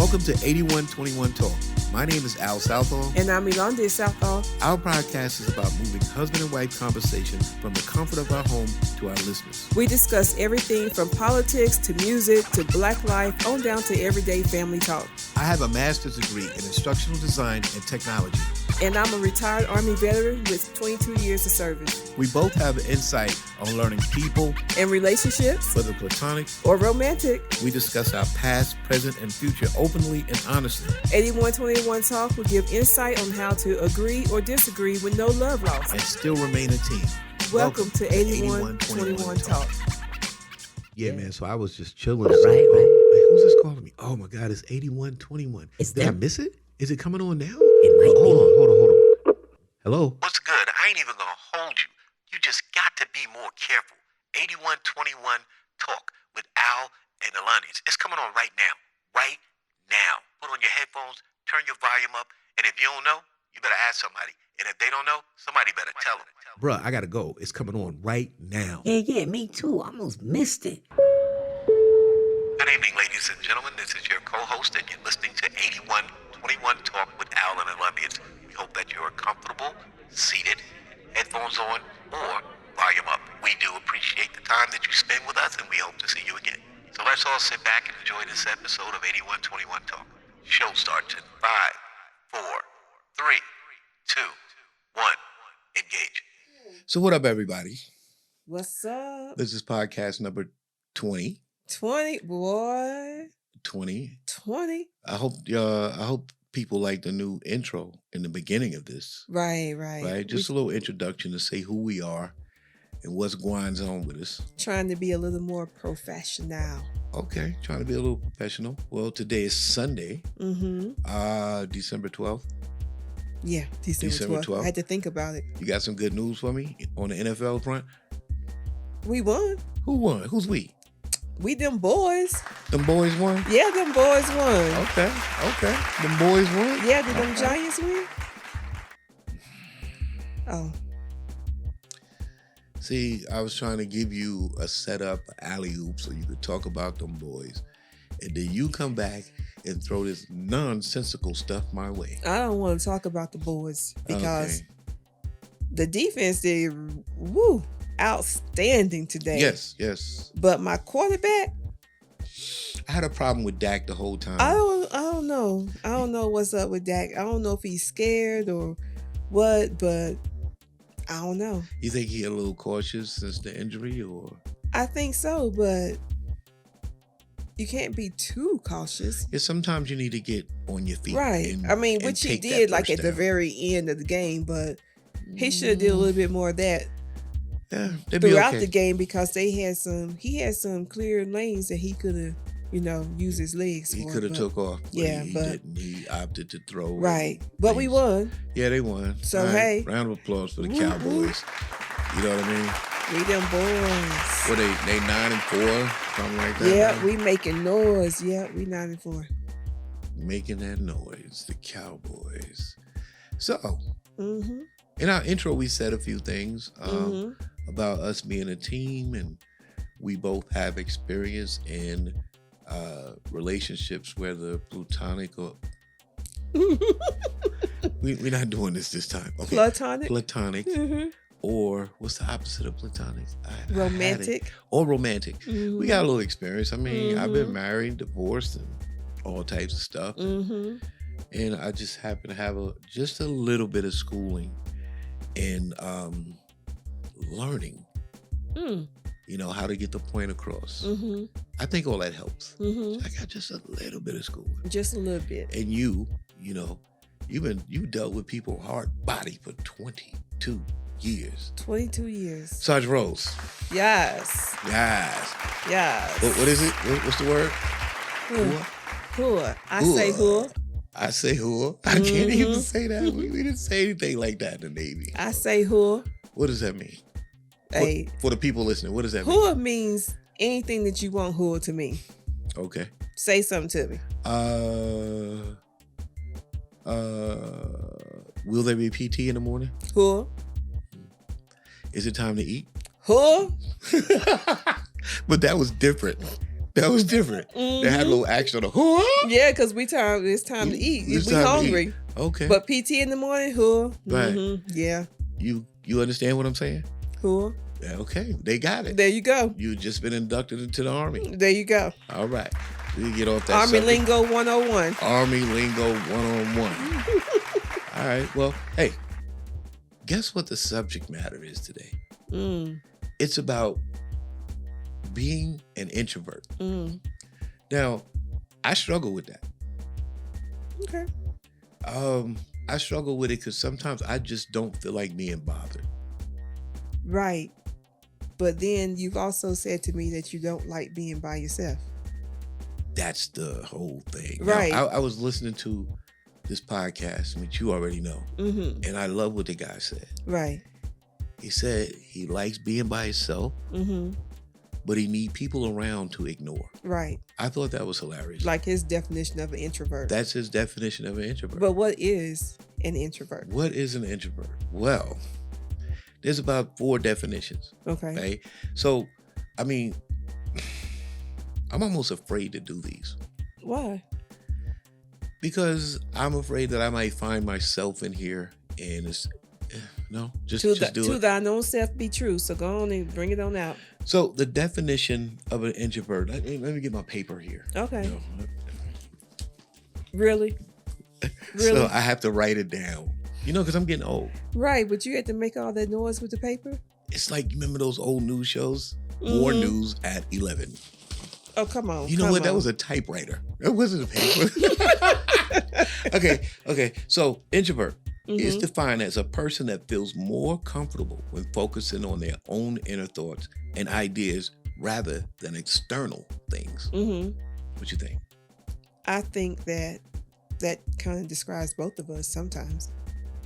Welcome to 8121 Talk. My name is Al Southall. And I'm Yolanda Southall. Our podcast is about moving husband and wife conversation from the comfort of our home to our listeners. We discuss everything from politics to music to Black life on down to everyday family talk. I have a master's degree in instructional design and technology. And I'm a retired Army veteran with 22 years of service. We both have insight on learning people and relationships, whether platonic or romantic. We discuss our past, present, and future openly and honestly. 8121 Talk will give insight on how to agree or disagree with no love lost. And still remain a team. Welcome to 8121 Talk. Yeah, man, so I was just chilling. Right. Hey, who's this calling me? Oh my God, it's 8121. Did I miss it? Is it coming on now? It might be. Hold on. Hello? What's good? I ain't even gonna hold you. You just got to be more careful. 8121 Talk with Al and Alani's. It's coming on right now. Right now. Put on your headphones, turn your volume up, and if you don't know, you better ask somebody. And if they don't know, somebody better tell them. Bruh, I gotta go. It's coming on right now. Yeah, me too. I almost missed it. Good evening, ladies and gentlemen. This is your co-host, and you're listening to 8121 Talk with Al and Alani's. We hope that you are comfortable, seated, headphones on, or volume up. We do appreciate the time that you spend with us, and we hope to see you again. So let's all sit back and enjoy this episode of 8121 Talk. Show starts in 5, 4, 3, 2, 1. Engage. So what up, everybody? What's up? This is podcast number 20. 20, boy. 20. 20. I hope people like the new intro in the beginning of this. Right. Just a little introduction to say who we are and what's going on with us. Trying to be a little more professional. Okay, trying to be a little professional. Well, today is Sunday, December 12th. Yeah, December 12th. I had to think about it. You got some good news for me on the NFL front? We won. Who won? Who's we? We them boys. Them boys won? Yeah, them boys won. Okay. Them boys won? Yeah, did them Giants win? Oh. See, I was trying to give you a setup, alley-oop, so you could talk about them boys. And then you come back and throw this nonsensical stuff my way. I don't want to talk about the boys because the defense did outstanding today. Yes. But my quarterback, I had a problem with Dak the whole time. I don't know. I don't know what's up with Dak. I don't know if he's scared or what, but I don't know. You think he a little cautious since the injury, or? I think so, but you can't be too cautious. Yeah, sometimes you need to get on your feet. Right. Which he did like at the very end of the game, but he should have did a little bit more of that. Yeah, throughout the game, because he had some clear lanes that he could have, used his legs for. He could have took off. Yeah, but he opted to throw. Right. But we won. Yeah, they won. So, hey. Round of applause for the Cowboys. You know what I mean? We them boys. What, they 9-4, something like that? Yeah, right? we making noise. Yeah, we 9-4. Making that noise, the Cowboys. So, in our intro, we said a few things about us being a team, and we both have experience in relationships, whether platonic or... we're not doing this time. Okay. Platonic. Or what's the opposite of platonic? Romantic. Or romantic. We got a little experience. I've been married, divorced, and all types of stuff. And I just happen to have just a little bit of schooling and learning, how to get the point across. I think all that helps. I got just a little bit of schooling. Just a little bit. And you dealt with people hard body for 22 years. 22 years. Sarge Rose. Yes. What is it? What's the word? Whoa. I say whoa. I say whoa. I can't even say that. We didn't say anything like that in the Navy. I say whoa. What does that mean? Hey. For the people listening, what does that mean? Whoa means anything that you want whoa to mean. Okay. Say something to me. Will there be PT in the morning? Whoa. Is it time to eat? Whoa. But that was different. That was different. They had a little action on the Yeah, because it's time to eat. It's We time to hungry. eat. Okay. But PT in the morning, Right. Yeah. You understand what I'm saying? Yeah, okay. They got it. There you go. You just been inducted into the Army. There you go. All right. We get off that Army subject. lingo 101. Army lingo 101. All right. Well, hey, guess what the subject matter is today? It's about being an introvert. Now, I struggle with that. Okay. I struggle with it because sometimes I just don't feel like being bothered. Right. But then you've also said to me that you don't like being by yourself. That's the whole thing. Right. Now, I was listening to this podcast, which you already know, and I love what the guy said. Right. He said he likes being by himself, but he need people around to ignore. Right. I thought that was hilarious. Like his definition of an introvert. That's his definition of an introvert. But what is an introvert? What is an introvert? Well, there's about 4 definitions. Okay. Right? So, I mean, I'm almost afraid to do these. Why? Because I'm afraid that I might find myself in here and it's just do it. To thine own self be true. So go on and bring it on out. So the definition of an introvert, let me get my paper here. Okay. Really? So I have to write it down. Because I'm getting old. Right, but you had to make all that noise with the paper? It's like, remember those old news shows? More news at 11. Oh, come on. You know what? That was a typewriter. That wasn't a paper. Okay. So introvert is defined as a person that feels more comfortable when focusing on their own inner thoughts and ideas rather than external things. What you think? I think that kind of describes both of us sometimes.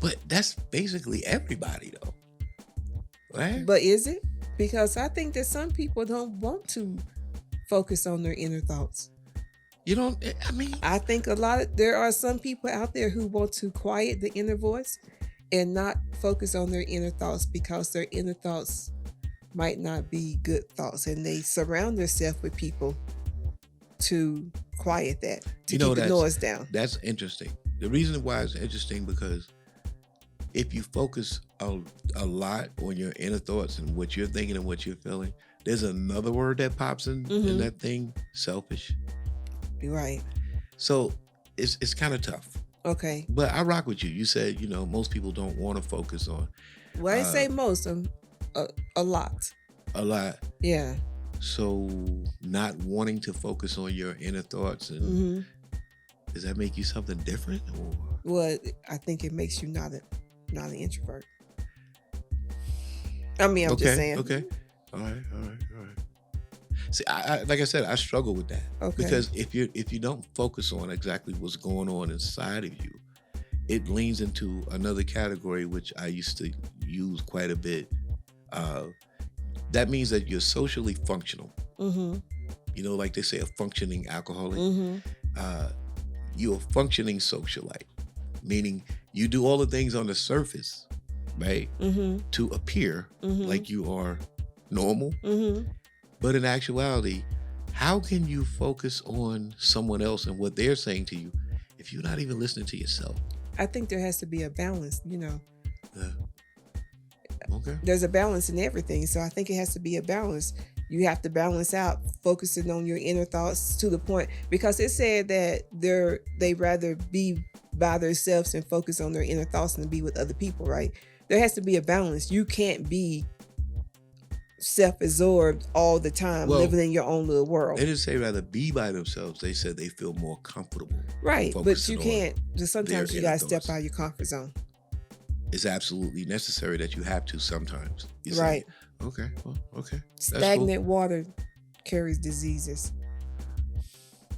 But that's basically everybody, though. Right? But is it? Because I think that some people don't want to focus on their inner thoughts. I think there are some people out there who want to quiet the inner voice and not focus on their inner thoughts because their inner thoughts might not be good thoughts, and they surround themselves with people to quiet that, to keep the noise down. That's interesting. The reason why it's interesting because if you focus a lot on your inner thoughts and what you're thinking and what you're feeling, there's another word that pops in that thing, selfish. Right. So it's kind of tough. Okay. But I rock with you. You said, most people don't want to focus on. Well, I say most, a lot. A lot. Yeah. So not wanting to focus on your inner thoughts, and does that make you something different? Or? Well, I think it makes you not an introvert. I mean, I'm just saying. Okay. All right. See, I like I said, I struggle with that. Okay. Because if you don't focus on exactly what's going on inside of you, it leans into another category which I used to use quite a bit. That means that you're socially functional. Like they say, a functioning alcoholic. You're a functioning socialite, meaning you do all the things on the surface, right, to appear like you are normal. But in actuality, how can you focus on someone else and what they're saying to you if you're not even listening to yourself? I think there has to be a balance, Okay. There's a balance in everything. So I think it has to be a balance. You have to balance out focusing on your inner thoughts to the point, because it said that they rather be by themselves and focus on their inner thoughts than be with other people, right? There has to be a balance. You can't be self-absorbed all the time, living in your own little world. They didn't say rather be by themselves. They said they feel more comfortable. Right, but you can't. Just sometimes you gotta step out of your comfort zone. It's absolutely necessary that you have to sometimes. Right. Okay. Well, okay. Stagnant water carries diseases.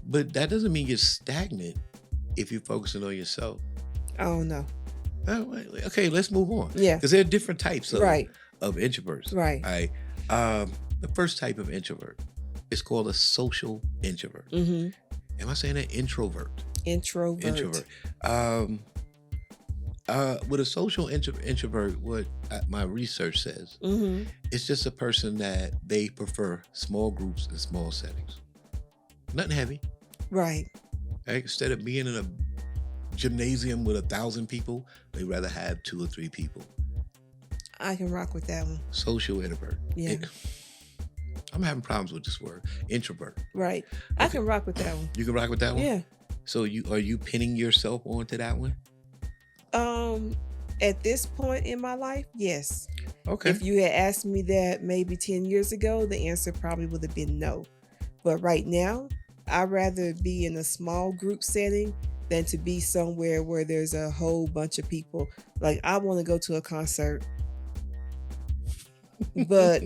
But that doesn't mean you're stagnant if you're focusing on yourself. I don't know. Okay, let's move on. Yeah. Because there are different types of introverts. Right. The first type of introvert is called a social introvert. Am I saying that? Introvert. With a social introvert, what my research says, it's just a person that they prefer small groups and small settings. Nothing heavy. Right. Instead of being in a gymnasium with 1,000 people, they rather have 2 or 3 people. I can rock with that one. Social introvert. Yeah. I'm having problems with this word. Introvert. Right. Okay. I can rock with that one. You can rock with that one? Yeah. So are you pinning yourself onto that one? At this point in my life, yes. Okay. If you had asked me that maybe 10 years ago, the answer probably would have been no. But right now, I'd rather be in a small group setting than to be somewhere where there's a whole bunch of people. Like, I want to go to a concert, but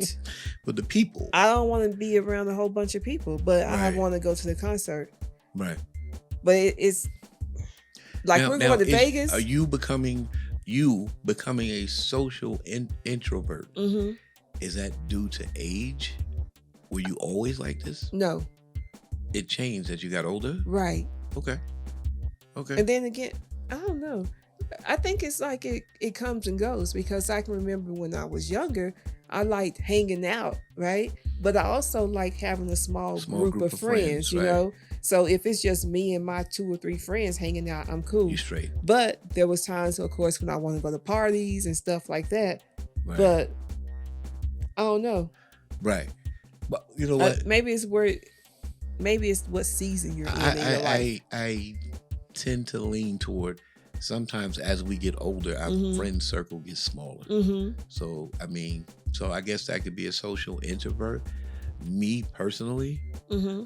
the people. I don't want to be around a whole bunch of people, but Right. I want to go to the concert. Right. But it's like we're going to Vegas. Are you becoming a social introvert? Mm-hmm. Is that due to age? Were you always like this? No. It changed as you got older? Right. Okay. And then again, I don't know. I think it's like it comes and goes, because I can remember when I was younger, I liked hanging out, right? But I also like having a small group of friends, you know? So if it's just me and my 2 or 3 friends hanging out, I'm cool. You straight. But there was times, of course, when I want to go to parties and stuff like that. Right. But I don't know. Right. But you know what? Maybe it's what season you're in your life. I tend to lean toward, sometimes as we get older, our friend circle gets smaller. Mm-hmm. So, I guess that could be a social introvert. Me personally,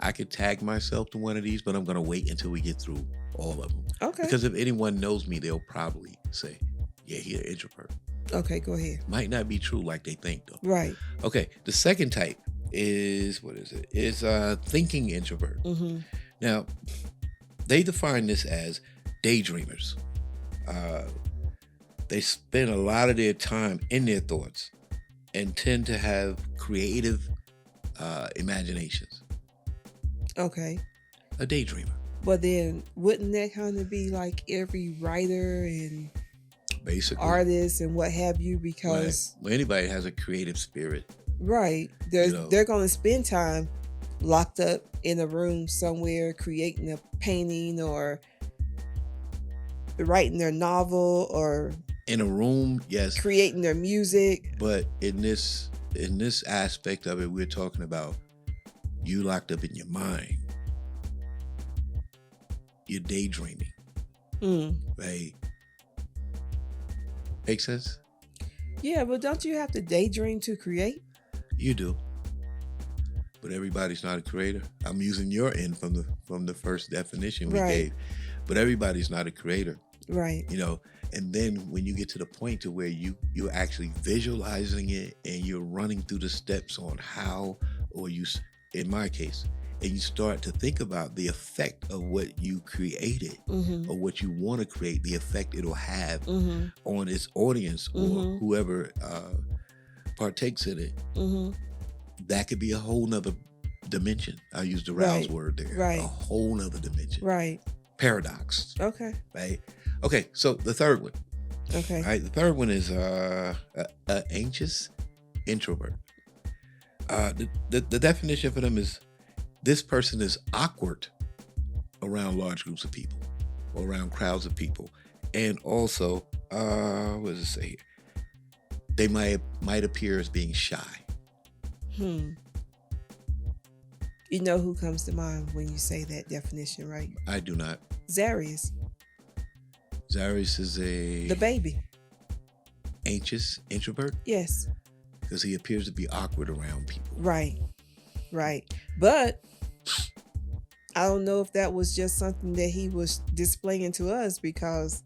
I could tag myself to one of these, but I'm going to wait until we get through all of them. Okay. Because if anyone knows me, they'll probably say, yeah, he's an introvert. Okay, go ahead. Might not be true like they think, though. Right. Okay, the second type is, thinking introvert. Mm-hmm. Now, they define this as daydreamers. They spend a lot of their time in their thoughts and tend to have creative imaginations. Okay. A daydreamer. But then wouldn't that kind of be like every writer and basically artist and what have you? Because well, anybody has a creative spirit. Right. They're going to spend time locked up in a room somewhere creating a painting or writing their novel or in a room, yes. Creating their music. But in this aspect of it, we're talking about you locked up in your mind. You're daydreaming. Right? Make sense? Yeah, but don't you have to daydream to create? You do. But everybody's not a creator. I'm using your end from the first definition we gave. But everybody's not a creator. Right. You know, and then when you get to the point to where you're actually visualizing it and you're running through the steps on how, or in my case, and you start to think about the effect of what you created or what you want to create, the effect it'll have on its audience or whoever partakes in it. That could be a whole nother dimension. I used the Rouse word there. Right. A whole nother dimension. Right. Paradox. Okay. Right. Okay. So the third one. Okay. Right. The third one is anxious introvert. The definition for them is this person is awkward around large groups of people or around crowds of people, and also what does it say here? They might appear as being shy. You know who comes to mind when you say that definition, right? I do not. Zarius. Zarius is the baby. Anxious introvert? Yes. Because he appears to be awkward around people. Right. But I don't know if that was just something that he was displaying to us, because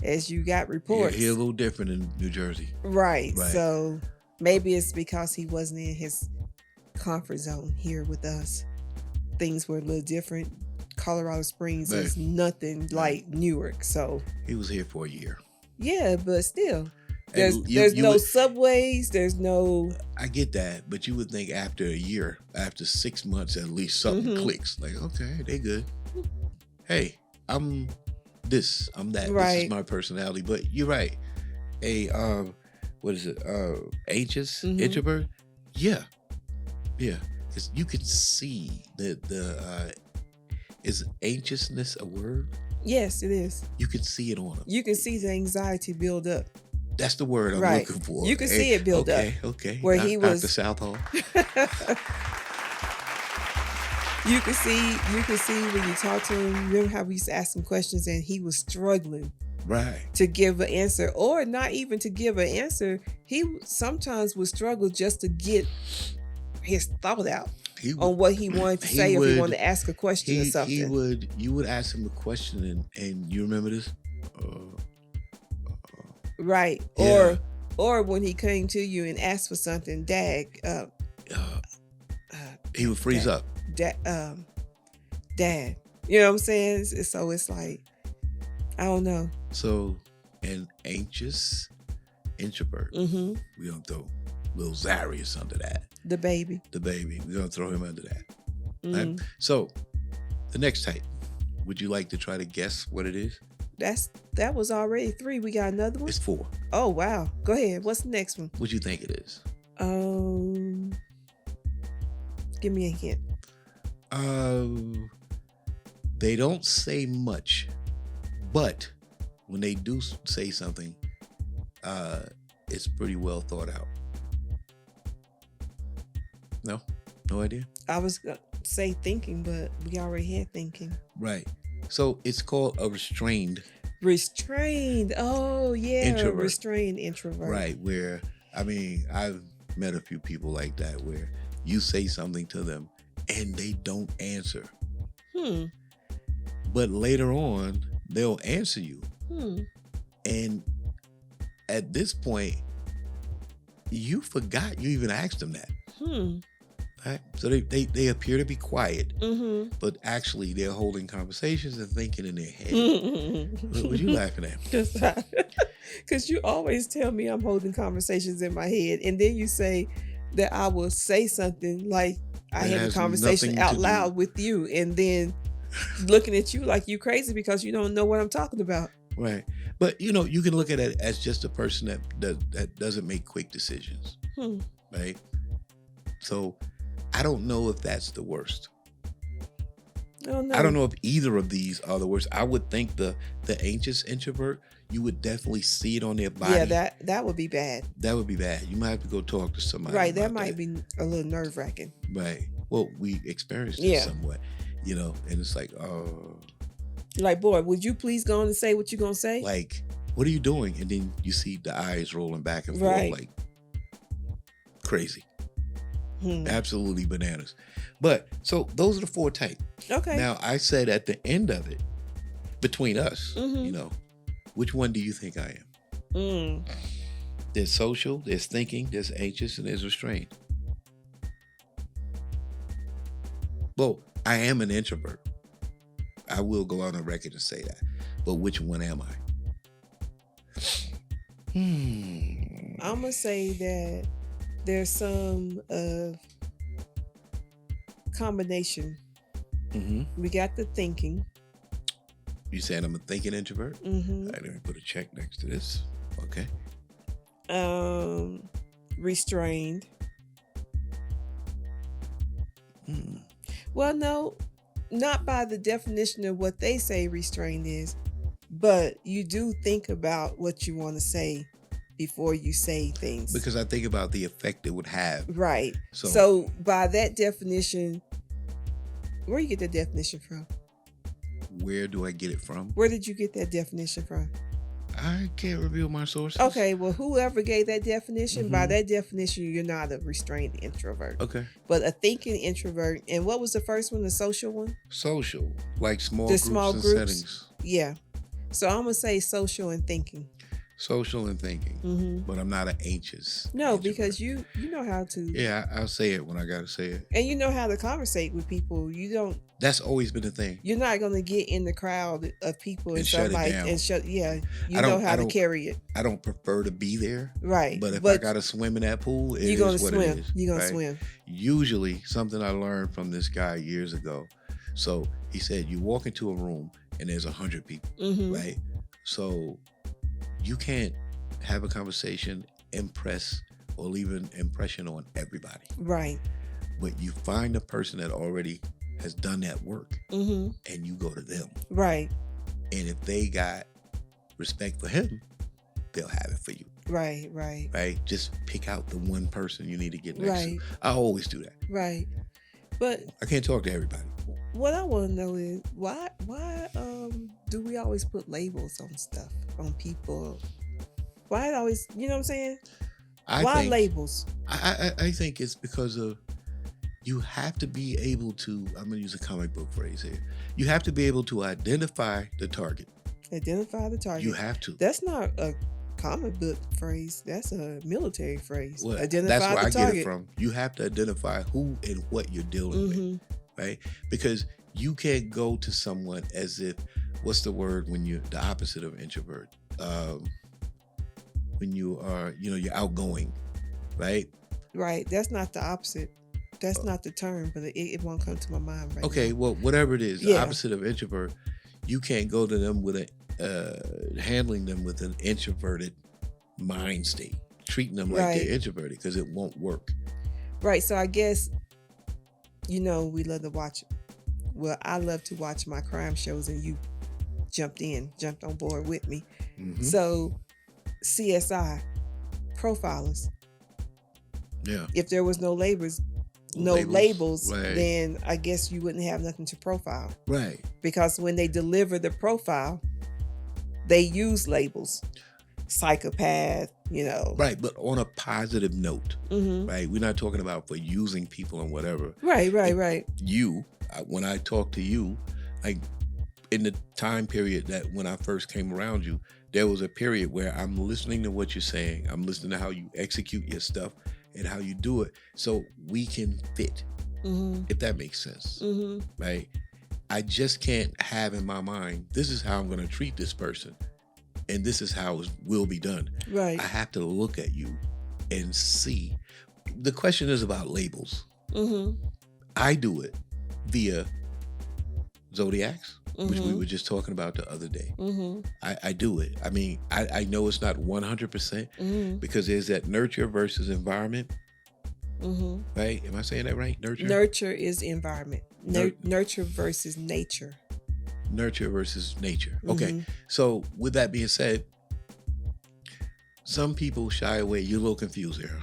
as you got reports. He's a little different in New Jersey. Right. So maybe it's because he wasn't in his comfort zone here with us. Things were a little different. Colorado Springs is nothing like Newark. So he was here for a year. Yeah, but still. There's no subways. There's no. I get that, but you would think after a year, after 6 months at least, something clicks. Like, okay, they good. Hey, I'm this, I'm that. Right. This is my personality. But you're right. What is it? Anxious introvert. Yeah. because you can see is anxiousness a word? Yes, it is. You can see it on them. You can see the anxiety build up. That's the word I'm looking for. You can see it build up. Okay. Where he was Dr. Southall. You can see when you talk to him. Remember how we used to ask him questions and he was struggling, right, to give an answer, or not even to give an answer. He sometimes would struggle just to get his thought out on what he wanted to say, if he wanted to ask a question or something. You would ask him a question, and you remember this, right? Yeah. Or when he came to you and asked for something, he would freeze up. Dad, you know what I'm saying? So it's like, I don't know. So, an anxious introvert. We're gonna throw little Zarius under that. The baby. We're gonna throw him under that. Right? So, the next type. Would you like to try to guess what it is? That was already 3. We got another one. It's 4. Oh wow. Go ahead. What's the next one? What do you think it is? Give me a hint. They don't say much, but when they do say something, it's pretty well thought out. No idea? I was gonna say thinking, but we already had thinking. Right. So it's called a restrained. Oh yeah. Introvert. Restrained introvert. Right. Where, I mean, I've met a few people like that where you say something to them and they don't answer. But later on, they'll answer you. And at this point, you forgot you even asked them that. Right? So they appear to be quiet, but actually they're holding conversations and thinking in their head. What are you laughing at? Because you always tell me I'm holding conversations in my head, and then you say that I will say something like I had a conversation out loud with you, and then looking at you like you crazy because you don't know what I'm talking about. Right. But you can look at it as just a person that doesn't make quick decisions. Right. So I don't know if that's the worst. Oh, no. I don't know if either of these are the worst. I would think the anxious introvert, you would definitely see it on their body. Yeah, that would be bad. That would be bad. You might have to go talk to somebody. Right, that might be a little nerve-wracking. Right. Well, we experienced it somewhat, and it's like, like, boy, would you please go on and say what you're going to say? Like, what are you doing? And then you see the eyes rolling back and forth like crazy. Absolutely bananas. But, so those are the 4 types. Okay. Now, I said at the end of it, between us, which one do you think I am? There's social, there's thinking, there's anxious, and there's restrained. Well, I am an introvert. I will go on the record and say that. But which one am I? I'm going to say that there's some combination. We got the thinking. You saying I'm a thinking introvert? All right, let me put a check next to this. Okay. Restrained. Well, no, not by the definition of what they say restrained is, but you do think about what you want to say before you say things. Because I think about the effect it would have. Right. So by that definition, where do you get that definition from? Where do I get it from? Where did you get that definition from? I can't reveal my sources. Okay, well, whoever gave that definition, by that definition, you're not a restrained introvert. Okay. But a thinking introvert. And what was the first one, the social one? Social, like small groups. Settings. Yeah. So I'm going to say social and thinking. Social and thinking, but I'm not an anxious. No, introvert. because you know how to. Yeah, I'll say it when I gotta say it. And you know how to conversate with people. You don't. That's always been the thing. You're not gonna get in the crowd of people and shut stuff like down. and shut. Yeah, you know how to carry it. I don't prefer to be there. Right. But if I gotta swim in that pool, you're gonna swim. You're gonna swim. Usually, something I learned from this guy years ago. So he said, you walk into a room and there's 100 people, right? So you can't have a conversation, impress, or leave an impression on everybody. Right. But you find a person that already has done that work, and you go to them. Right. And if they got respect for him, they'll have it for you. Right. Right? Just pick out the one person you need to get next Right. to. I always do that. Right. But I can't talk to everybody. what I want to know is why do we always put labels on stuff, on people? Why it always, you know what I'm saying? Why labels? I think it's because of, you have to be able to, I'm going to use a comic book phrase here. You have to be able to identify the target. Identify the target. You have to. That's not a comic book phrase. That's a military phrase. Well, identify that's where the I target. get it from. You have to identify who and what you're dealing with, right? Because you can't go to someone as if, what's the word when you're the opposite of introvert? When you are, you're outgoing, right? Right. That's not the opposite. That's not the term, but it won't come to my mind right now. Okay, well, whatever it is, the opposite of introvert, you can't go to them with handling them with an introverted mind state, treating them like they're introverted, because it won't work. Right. So I guess, we love to watch. Well, I love to watch my crime shows, and you jumped on board with me. So CSI, profilers. Yeah. If there was no labels, right, then I guess you wouldn't have nothing to profile. Right. Because when they deliver the profile, they use labels. Psychopath, Right, but on a positive note, right? We're not talking about for using people and whatever. Right. When I talk to you, like in the time period that when I first came around you, there was a period where I'm listening to what you're saying. I'm listening to how you execute your stuff and how you do it, so we can fit, if that makes sense, right? I just can't have in my mind, this is how I'm going to treat this person, and this is how it will be done. Right. I have to look at you and see. The question is about labels. I do it via zodiacs, which we were just talking about the other day. I do it. I mean, I know it's not 100% because there's that nurture versus environment. Right? Am I saying that right? Nurture is environment. Nurture versus nature. Nurture versus nature. Okay. So with that being said, some people shy away. You're a little confused there.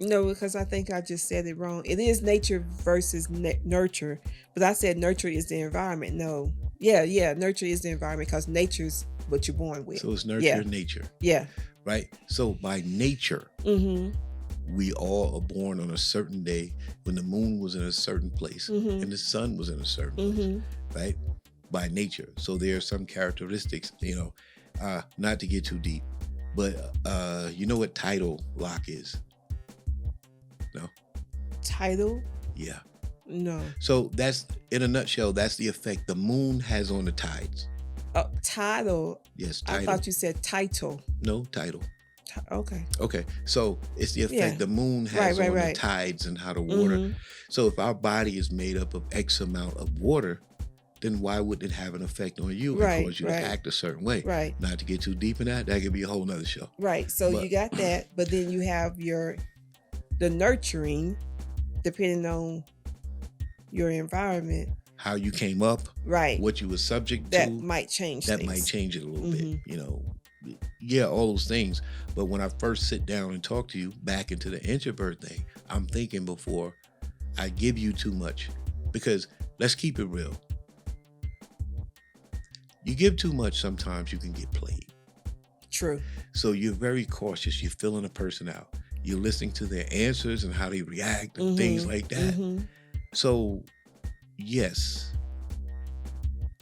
No, because I think I just said it wrong. It is nature versus nurture, but I said nurture is the environment. No. Yeah. Nurture is the environment because nature's what you're born with. So it's nurture and nature. Yeah. Right? So by nature, we all are born on a certain day when the moon was in a certain place and the sun was in a certain place, right? By nature. So there are some characteristics, not to get too deep, but you know what tidal lock is? No? Tidal? Yeah. No. So that's, in a nutshell, that's the effect the moon has on the tides. Oh, tidal. Yes, tidal. I thought you said title. No, tidal. Okay. So it's the effect the moon has on the tides and how the water. So if our body is made up of X amount of water, then why wouldn't it have an effect on you and cause you to act a certain way? Right. Not to get too deep in that could be a whole nother show. Right. So you got that, but then you have the nurturing, depending on your environment. How you came up. Right. What you were subject that to. Might change That things. might change it a little bit, Yeah, all those things. But when I first sit down and talk to you back into the introvert thing, I'm thinking before I give you too much. Because let's keep it real. You give too much, sometimes you can get played. True. So you're very cautious. You're filling a person out. You're listening to their answers and how they react and things like that. So, yes,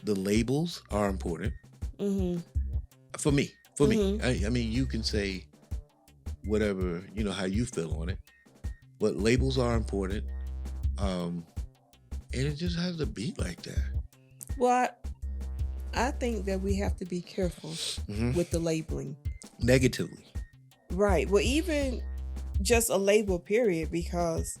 the labels are important. For me. I mean, you can say whatever, how you feel on it. But labels are important. And it just has to be like that. Well, I think that we have to be careful with the labeling. Negatively. Right. Well, even just a label, period, because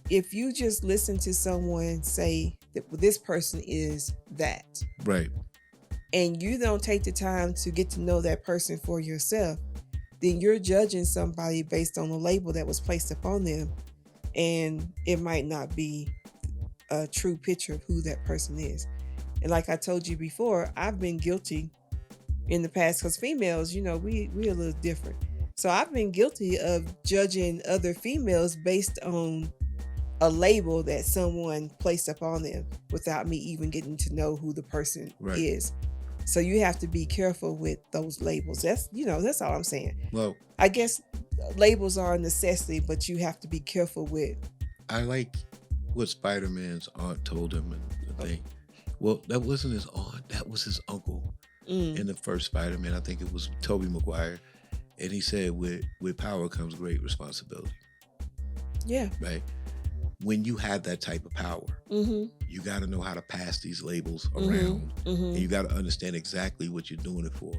if you just listen to someone say that this person is that. Right. And you don't take the time to get to know that person for yourself, then you're judging somebody based on the label that was placed upon them. and it might not be a true picture of who that person is. And like I told you before, I've been guilty in the past, because females, we a little different. So I've been guilty of judging other females based on a label that someone placed upon them without me even getting to know who the person is. So you have to be careful with those labels. That's all I'm saying. Well, I guess labels are a necessity, but you have to be careful with. I like what Spider-Man's aunt told him and the thing. Well, that wasn't his aunt. That was his uncle in the first Spider-Man. I think it was Tobey Maguire. And he said, with power comes great responsibility. Yeah. Right? When you have that type of power, you got to know how to pass these labels around. And you got to understand exactly what you're doing it for.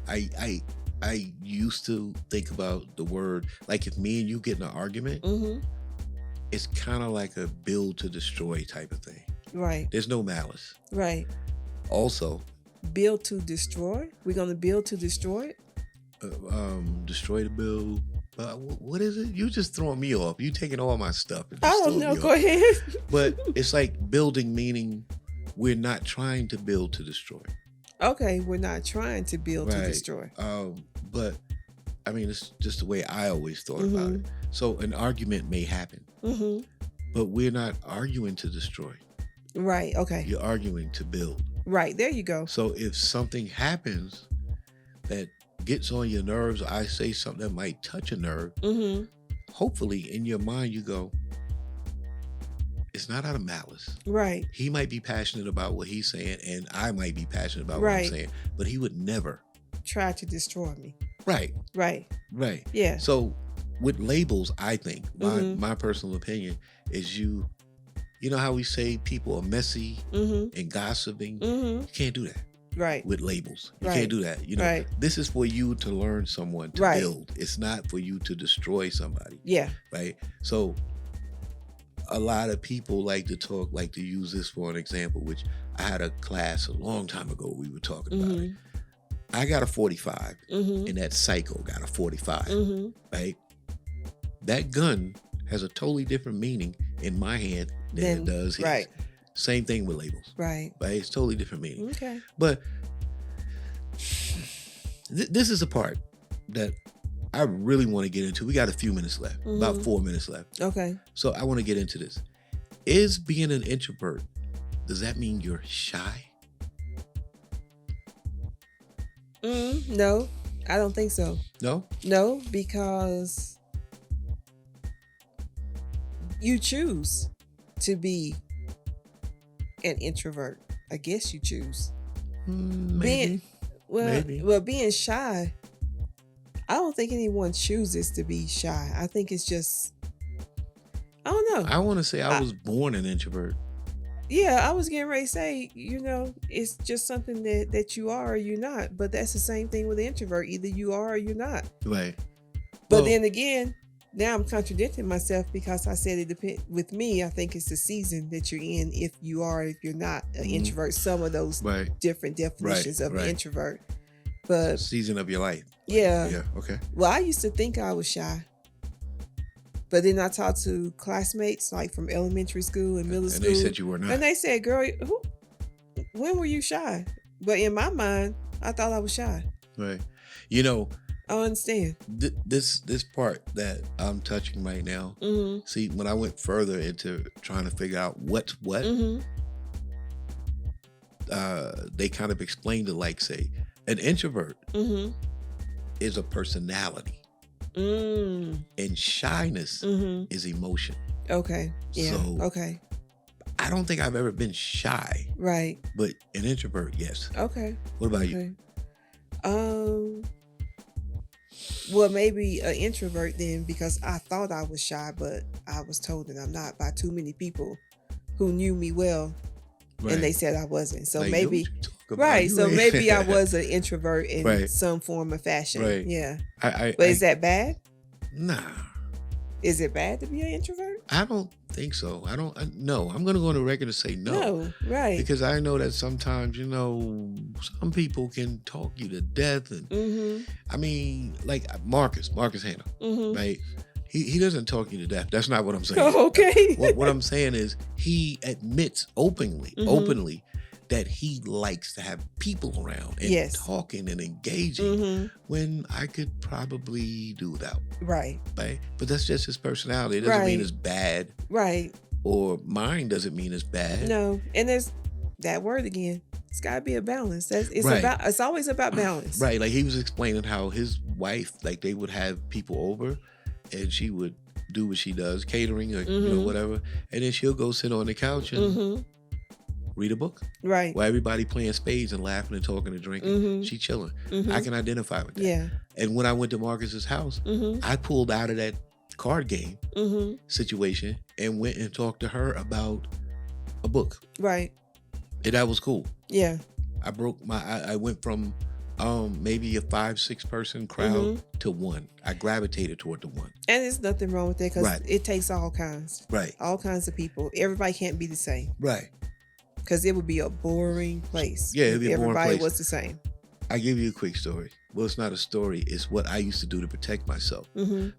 I used to think about the word, like if me and you get in an argument, it's kind of like a build to destroy type of thing. Right. There's no malice. Right. Also, build to destroy? We're going to build to destroy it? Destroy the build. What is it? You just throwing me off. You taking all my stuff. I don't know. Go ahead. But it's like building, meaning we're not trying to build to destroy. Okay, we're not trying to build to destroy. But I mean, it's just the way I always thought about it. So an argument may happen, but we're not arguing to destroy. Right. Okay. You're arguing to build. Right. There you go. So if something happens that gets on your nerves, or I say something that might touch a nerve, hopefully in your mind you go, it's not out of malice. Right. He might be passionate about what he's saying, and I might be passionate about what I'm saying, but he would never try to destroy me. Right. Right. Right. Yeah. So with labels, I think my personal opinion is you know how we say people are messy and gossiping? You can't do that. Right. With labels. You can't do that. This is for you to learn someone to build. It's not for you to destroy somebody. Yeah. Right. So a lot of people like to use this for an example, which I had a class a long time ago. We were talking about it. I got a 45 and that psycho got a 45, right? That gun has a totally different meaning in my hand than it does his. Right. Same thing with labels. Right. Right? It's totally different meaning. Okay. But this is a part that I really want to get into. We got a few minutes left, about 4 minutes left. Okay. So I want to get into this. Is being an introvert, does that mean you're shy? No, I don't think so. No? No, because you choose to be an introvert. I guess you choose. Maybe. Being shy, I don't think anyone chooses to be shy. I think it's just, I don't know. I want to say I was born an introvert. Yeah, I was getting ready to say, it's just something that you are or you're not. But that's the same thing with an introvert. Either you are or you're not. Right. But then again, now I'm contradicting myself because I said it depends. With me, I think it's the season that you're in, if you are, if you're not an introvert. Some of those different definitions of an introvert. But season of your life. Yeah. Yeah, okay. Well, I used to think I was shy. But then I talked to classmates like from elementary school and middle school. And they said you were not. And they said, girl, when were you shy? But in my mind, I thought I was shy. Right. I understand. This part that I'm touching right now, see, when I went further into trying to figure out what's what, they kind of explained it like, say, an introvert is a personality. And shyness is emotion. Okay. Yeah. So, okay. I don't think I've ever been shy. Right. But an introvert, yes. Okay. What about you? Well, maybe an introvert then, because I thought I was shy, but I was told that I'm not by too many people who knew me well. Right. And they said I wasn't. So like, maybe, so maybe I was an introvert in some form or fashion. Right. Yeah. But is that bad? Nah. Is it bad to be an introvert? I don't think so. No, I'm going to go on the record and say no. No, right. Because I know that sometimes, some people can talk you to death. And I mean, like Marcus Hanna, right? He doesn't talk you to death. That's not what I'm saying. Oh, okay. What I'm saying is he admits openly that he likes to have people around and talking and engaging when I could probably do without. Right. Right. But that's just his personality. It doesn't mean it's bad. Right. Or mine doesn't mean it's bad. No. And there's that word again. It's got to be a balance. It's always about balance. Right. Like he was explaining how his wife, like they would have people over and she would do what she does, catering or whatever. And then she'll go sit on the couch and read a book. Right. While everybody playing spades and laughing and talking and drinking. She chilling. I can identify with that. Yeah. And when I went to Marcus's house, I pulled out of that card game situation and went and talked to her about a book. Right. And that was cool. Yeah. I went from maybe a 5-6 person crowd to one. I gravitated toward the one. And there's nothing wrong with that because it takes all kinds. Right. All kinds of people. Everybody can't be the same. Right. Because it would be a boring place. Yeah, it'd be a boring place. Everybody was the same. I give you a quick story. Well, it's not a story. It's what I used to do to protect myself.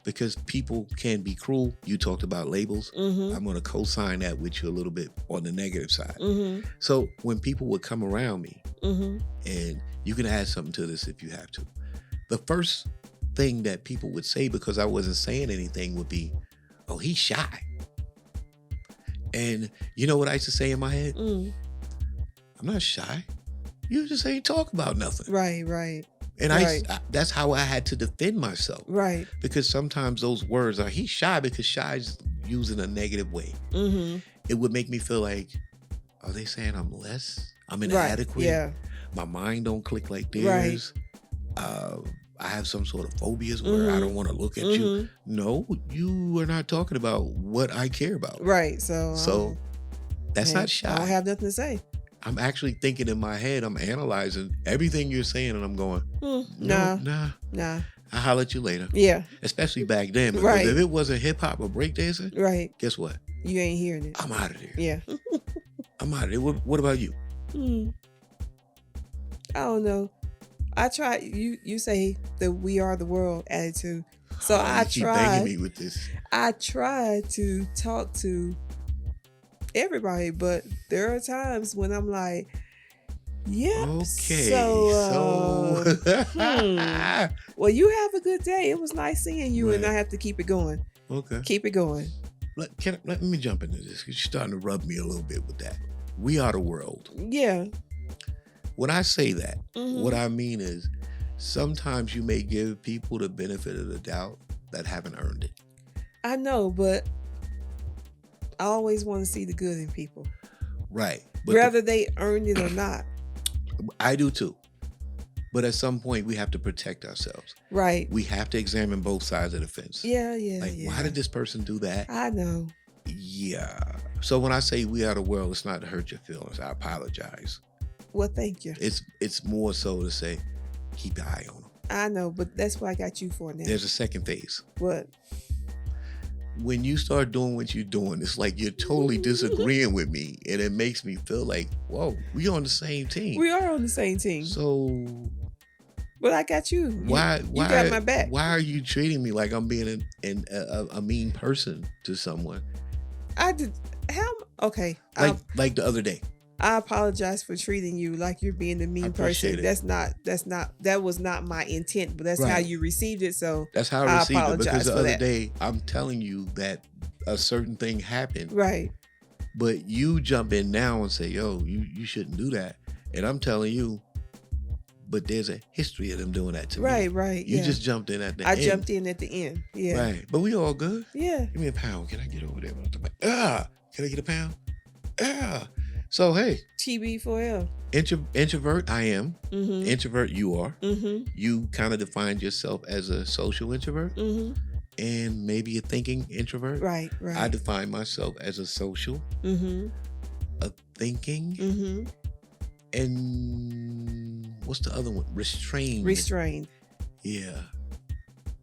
Because people can be cruel. You talked about labels. I'm going to co-sign that with you a little bit on the negative side. So when people would come around me, and you can add something to this if you have to. The first thing that people would say, because I wasn't saying anything, would be, oh, he's shy. And you know what I used to say in my head? I'm not shy. You just ain't talk about nothing. Right. And that's how I had to defend myself. Right. Because sometimes those words are, he's shy, because shy is used in a negative way. It would make me feel like, are they saying I'm less? I'm inadequate? Yeah. My mind don't click like theirs. I have some sort of phobias where I don't want to look at you. No, you are not talking about what I care about. Right. So that's not shy. I don't have nothing to say. I'm actually thinking in my head, I'm analyzing everything you're saying, and I'm going, nah. I'll holler at you later. Yeah. Especially back then. Because if it wasn't hip hop or breakdancing, guess what? You ain't hearing it. I'm out of there. Yeah. I'm out of there. What about you? I don't know. I try. You say the "we are the world" attitude. So I keep try. Begging me with this. I try to talk to everybody, but there are times when I'm like, "Yep." Okay. So well, you have a good day. It was nice seeing you, and I have to keep it going. Okay. Keep it going. Let me jump into this, because you're starting to rub me a little bit with that. We are the world. Yeah. When I say that, what I mean is sometimes you may give people the benefit of the doubt that haven't earned it. I know, but I always want to see the good in people. Right. But whether they earned it or not. I do too. But at some point, we have to protect ourselves. Right. We have to examine both sides of the fence. Yeah. Why did this person do that? I know. Yeah. So when I say we are the world, it's not to hurt your feelings. I apologize. Well, thank you. It's more so to say, keep your eye on them. I know, but that's what I got you for now. There's a second phase. What? When you start doing what you're doing, it's like you're totally disagreeing with me, and it makes me feel like, whoa, we on the same team. We are on the same team. So, but I got you. Why got my back? Why are you treating me like I'm being a mean person to someone? I did. How? Okay. Like the other day. I apologize for treating you like you're being a mean person. It. That was not my intent, but that's how you received it. So that's how I received it, because the other day I'm telling you that a certain thing happened. Right. But you jump in now and say, yo, you shouldn't do that. And I'm telling you, but there's a history of them doing that to me. Right. You just jumped in at the end. I jumped in at the end. Yeah. Right. But we all good. Yeah. Give me a pound. Can I get over there? Can I get a pound? So, hey. TB4L. Introvert, I am. Introvert, you are. You kind of defined yourself as a social introvert. And maybe a thinking introvert. Right. I define myself as a social, a thinking, and what's the other one? Restrained. Restrained. Yeah.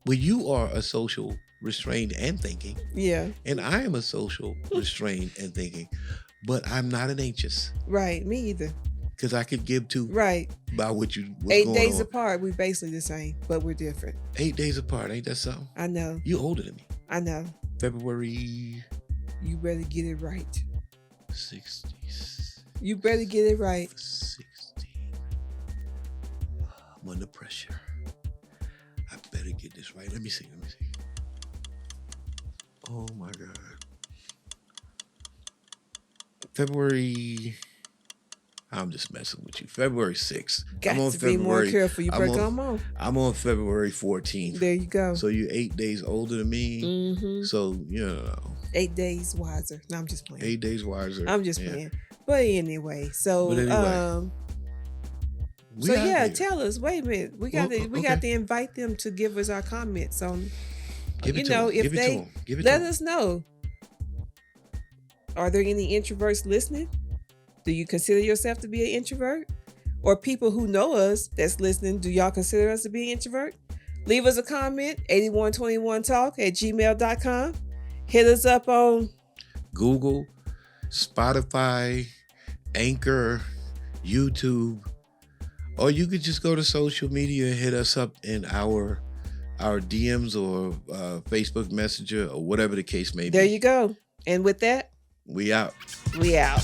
Well, you are a social restrained and thinking. Yeah. And I am a social restrained and thinking, but I'm not an anxious. Right. Me either. Because I could give two. Right. About what's 8 going days on. apart, we basically the same, but we're different. 8 days apart, ain't that something? I know. You older than me. I know. February. You better get it right. 60s. You better get it right. 60. I'm under pressure. I better get this right. Let me see. Oh my God. February. I'm just messing with you. February 6th. Got to be more careful. You better come on. I'm on February 14th. There you go. So you're 8 days older than me. Mm-hmm. So, 8 days wiser. No, I'm just playing. 8 days wiser. I'm just playing. But anyway, so tell us. Wait a minute. We got to invite them to give us our comments on. Let us know. Are there any introverts listening? Do you consider yourself to be an introvert? Or people who know us that's listening, do y'all consider us to be an introvert? Leave us a comment, 8121talk@gmail.com. Hit us up on Google, Spotify, Anchor, YouTube. Or you could just go to social media and hit us up in our DMs or Facebook Messenger or whatever the case may be. There you go. And with that, we out. We out.